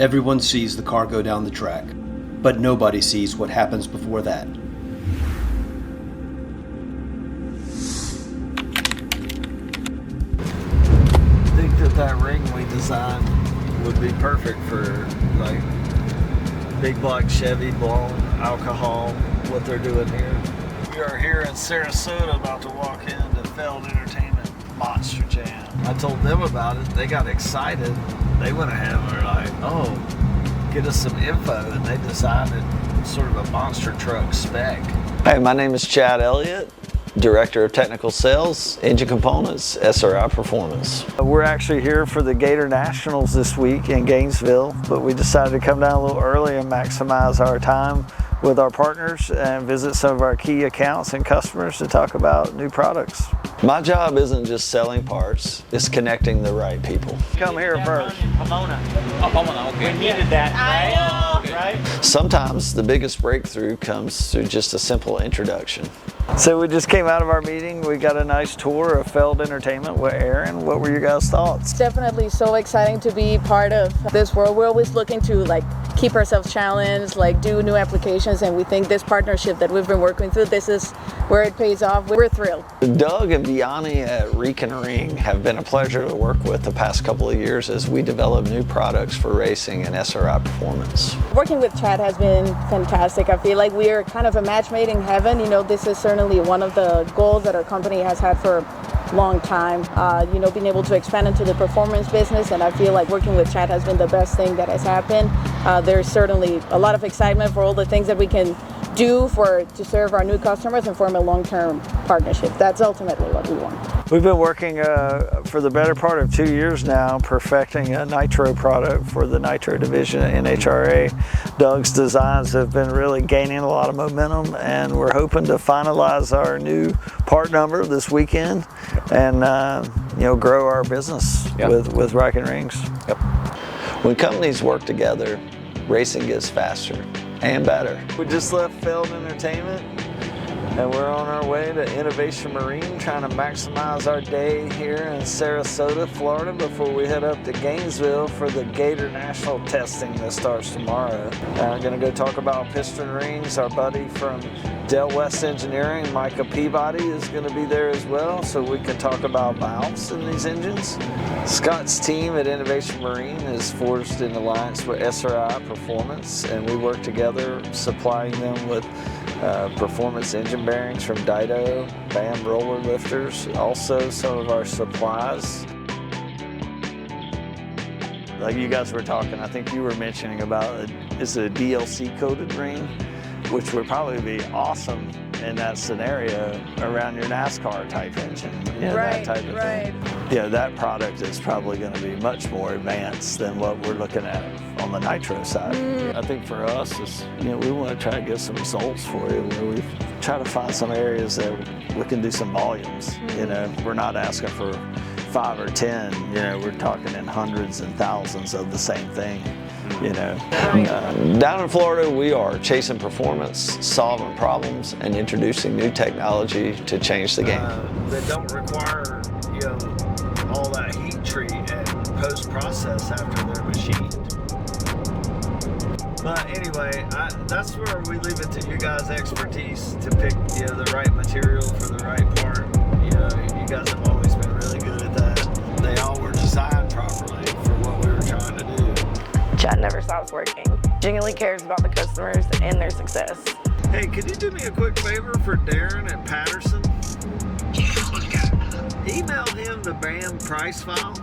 Everyone sees the car go down the track, but nobody sees what happens before that. I think that ring we designed would be perfect for like big block Chevy, blown alcohol, what they're doing here. We are here in Sarasota about to walk into Feld Entertainment Monster Jam. I told them about it. They got excited. They went ahead and were like, oh, get us some info. And they decided sort of a monster truck spec. Hey, my name is Chad Elliott, Director of Technical Sales, Engine Components, SRI Performance. We're actually here for the Gator Nationals this week in Gainesville, but we decided to come down a little early and maximize our time with our partners and visit some of our key accounts and customers to talk about new products. My job isn't just selling parts, it's connecting the right people. Come here first. Pomona. Oh, Pomona, okay. We needed that, right? Right? Sometimes the biggest breakthrough comes through just a simple introduction. So we just came out of our meeting. We got a nice tour of Feld Entertainment with Aaron. What were your guys' thoughts? It's definitely so exciting to be part of this world. We're always looking to keep ourselves challenged, do new applications, and we think this partnership that we've been working through, this is where it pays off. We're thrilled. Doug and Vianney at Recon Ring have been a pleasure to work with the past couple of years as we develop new products for racing and SRI performance. Working with Chad has been fantastic. I feel like we are kind of a match made in heaven. This is certainly one of the goals that our company has had for a long time. Being able to expand into the performance business, and I feel like working with Chad has been the best thing that has happened. There's certainly a lot of excitement for all the things that we can do to serve our new customers and form a long-term partnership. That's ultimately what we want. We've been working for the better part of 2 years now, perfecting a nitro product for the nitro division at NHRA. Doug's designs have been really gaining a lot of momentum, and we're hoping to finalize our new part number this weekend and grow our business with Rack and Rings. Yep. When companies work together, racing gets faster and better. We just left Feld Entertainment and we're on our way to Innovation Marine, trying to maximize our day here in Sarasota, Florida, before we head up to Gainesville for the Gator National testing that starts tomorrow. I'm gonna go talk about piston rings. Our buddy from Del West Engineering, Micah Peabody, is gonna be there as well, so we can talk about valves in these engines. Scott's team at Innovation Marine is forged in alliance with SRI Performance, and we work together supplying them with performance engine bearings from Dido, BAM roller lifters, also some of our supplies. Like you guys were talking, I think you were mentioning about it's a DLC coated ring, which would probably be awesome in that scenario around your NASCAR type engine, that type of thing. Yeah, that product is probably going to be much more advanced than what we're looking at on the nitro side. I think for us, is, we want to try to get some results for you, where we try to find some areas that we can do some volumes. We're not asking for 5 or 10, we're talking in hundreds and thousands of the same thing. Down in Florida, we are chasing performance, solving problems, and introducing new technology to change the game. That don't require, all that heat treat and post-process after they're machined. But anyway, that's where we leave it to you guys' expertise to pick, the right material for the right part. You guys have always been really good at that. They all were designed properly for what we were trying to do. Chad never stops working. Genuinely cares about the customers and their success. Hey, could you do me a quick favor for Darren at Patterson? Email him the BAM price file,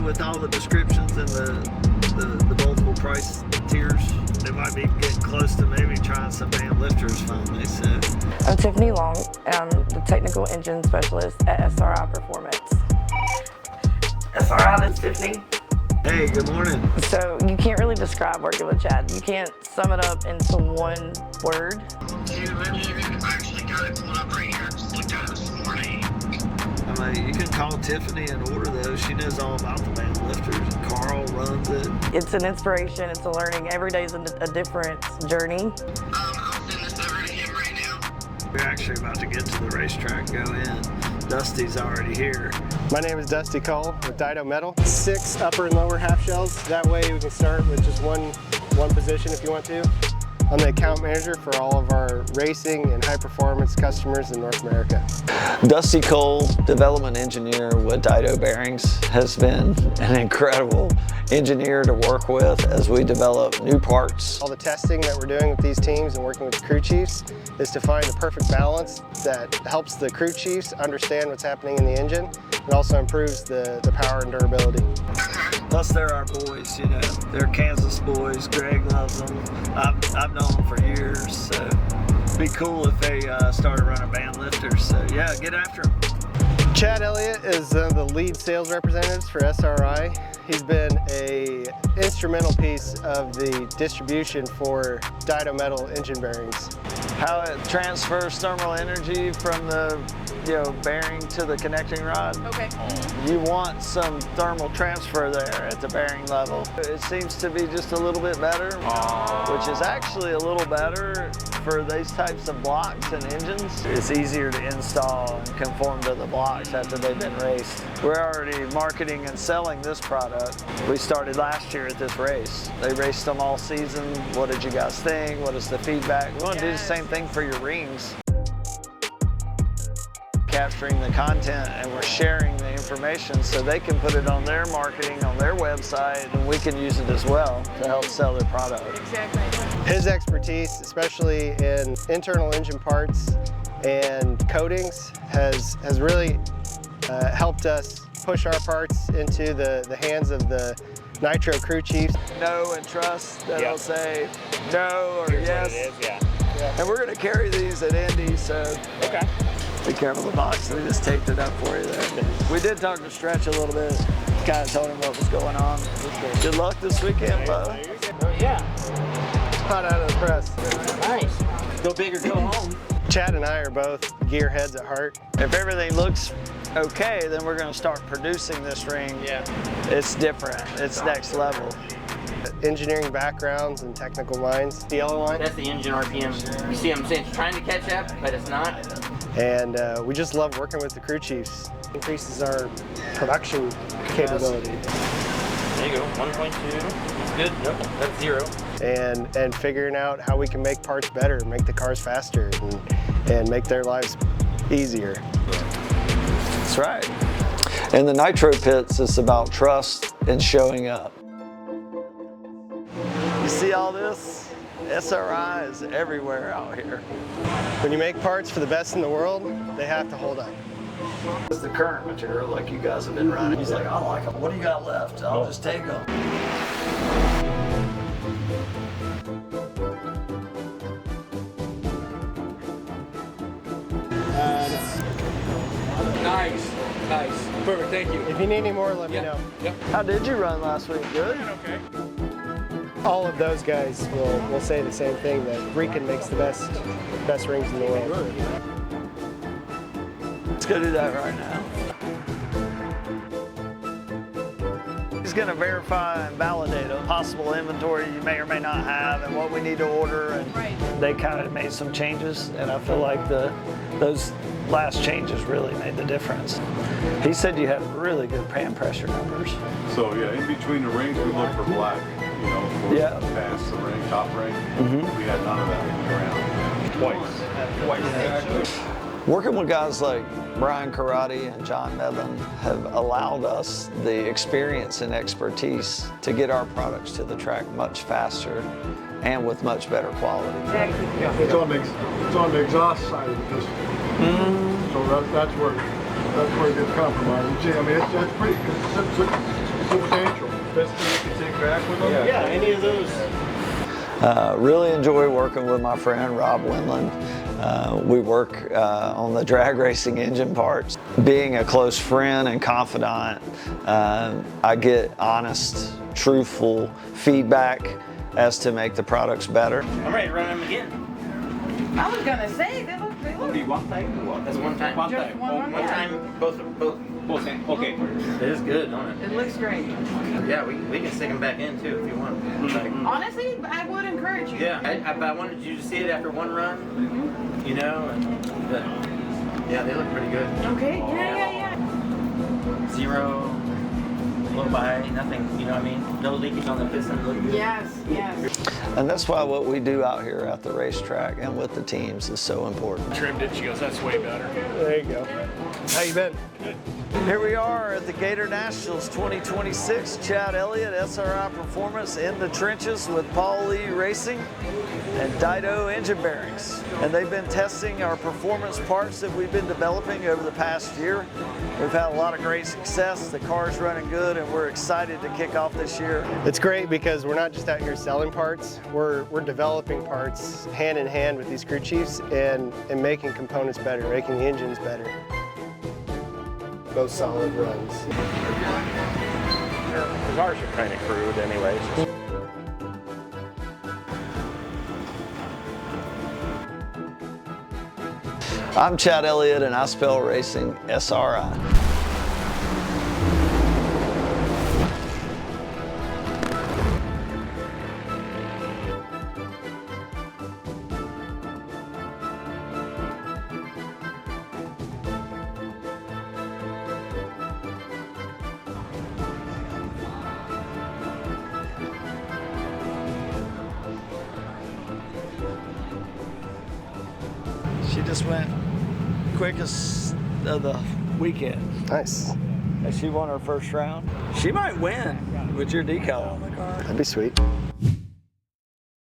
with all the descriptions and the multiple price tiers. They might be getting close to maybe trying some BAM lifters finally soon. I'm Tiffany Long, and I'm the Technical Engine Specialist at SRI Performance. SRI, this is Tiffany. Hey, good morning. So you can't really describe working with Chad. You can't sum it up into one word. I actually got it pulled up right here. I just looked at it this morning. You can call Tiffany and order those. She knows all about the BAM lifters. Carl runs it. It's an inspiration. It's a learning. Every day is a different journey. I'll send this over to him right now. We're actually about to get to the racetrack, go in. Dusty's already here. My name is Dusty Cole with Gator Metal. 6 upper and lower half shells. That way we can start with just one position if you want to. I'm the account manager for all of our racing and high performance customers in North America. Dusty Cole, development engineer with Gator Bearings, has been an incredible engineer to work with as we develop new parts. All the testing that we're doing with these teams and working with the crew chiefs is to find the perfect balance that helps the crew chiefs understand what's happening in the engine and also improves the power and durability. Plus they're our boys, you know. They're Kansas boys. Greg loves them. I've known them for years, so it'd be cool if they started running band lifters. So yeah, get after them. Chad Elliott is the lead sales representatives for SRI. He's been an instrumental piece of the distribution for Gator Metal engine bearings. How it transfers thermal energy from the bearing to the connecting rod. Okay. You want some thermal transfer there at the bearing level. It seems to be just a little bit better, which is actually a little better for these types of blocks and engines. It's easier to install and conform to the blocks after they've been raced. We're already marketing and selling this product. We started last year at this race. They raced them all season. What did you guys think? What is the feedback? We want to do the same thing for your rings. Capturing the content, and we're sharing the information so they can put it on their marketing, on their website, and we can use it as well to help sell their product. Exactly. His expertise, especially in internal engine parts and coatings, has really helped us push our parts into the hands of the Nitro crew chiefs. Know and trust that they'll say no or yes. And we're going to carry these at Indy, so be careful of the box. We just taped it up for you there. We did talk to Stretch a little bit, kind of told him what was going on. Good luck this weekend, bud. Yeah. Hot out of the press. Nice. Go big or go home. Chad and I are both gearheads at heart. If everything looks okay, then we're going to start producing this ring. Yeah. It's different. It's next level. Engineering backgrounds and technical minds. The yellow line. That's the engine RPM. You see what I'm saying? It's trying to catch up, but it's not. And we just love working with the crew chiefs. Increases our production capability. There you go, 1.2. That's good. Nope, that's 0. And figuring out how we can make parts better, make the cars faster, and make their lives easier. That's right. In the Nitro pits, it's about trust and showing up. You see all this? SRI is everywhere out here. When you make parts for the best in the world, they have to hold up. It's the current material like you guys have been running. He's like, I like them. What do you got left? I'll just take them. Nice. Perfect, thank you. If you need any more, let me know. Yep. How did you run last week? Good? Okay. All of those guys will say the same thing, that Rican makes the best rings in the world. Let's go do that right now. He's going to verify and validate a possible inventory you may or may not have and what we need to order. And they kind of made some changes, and I feel like those last changes really made the difference. He said you have really good pan pressure numbers. So yeah, in between the rings, we look for black. You know, for past the ring, top ring. We had none of that twice. Working with guys like Brian Karate and John Nevin have allowed us the experience and expertise to get our products to the track much faster and with much better quality. It's on the exhaust side of the piston. So that's where it gets compromised. See, I mean, it's pretty substantial. Piston you can take back with them? Yeah, any of those. Really enjoy working with my friend Rob Winland. We work on the drag racing engine parts. Being a close friend and confidant, I get honest, truthful feedback as to make the products better. I'm ready to run them again. I was gonna say, they look Be one time or what? That's one time. One time. One time, both in. Okay. It is good, don't it? It looks great. Yeah, we can stick them back in too if you want. Honestly, I would encourage you. Yeah, I wanted you to see it after one run, you know, but Yeah, they look pretty good. Okay, yeah. Zero, low by, nothing, you know what I mean? No leakage on the piston, look good. Yes. And that's why what we do out here at the racetrack and with the teams is so important. Trimmed it, she goes, that's way better. There you go. How you been? Here we are at the Gator Nationals 2026. Chad Elliott, SRI Performance in the trenches with Paul Lee Racing and Dido Engine Bearings. And they've been testing our performance parts that we've been developing over the past year. We've had a lot of great success. The car's running good and we're excited to kick off this year. It's great because we're not just out here selling parts, we're developing parts hand in hand with these crew chiefs and making components better, making the engines better. Both solid runs. Because ours are kind of crude anyways. I'm Chad Elliott and I spell racing SRI. She just went quickest of the weekend. Nice. And she won her first round. She might win with your decal on the car. That'd be sweet.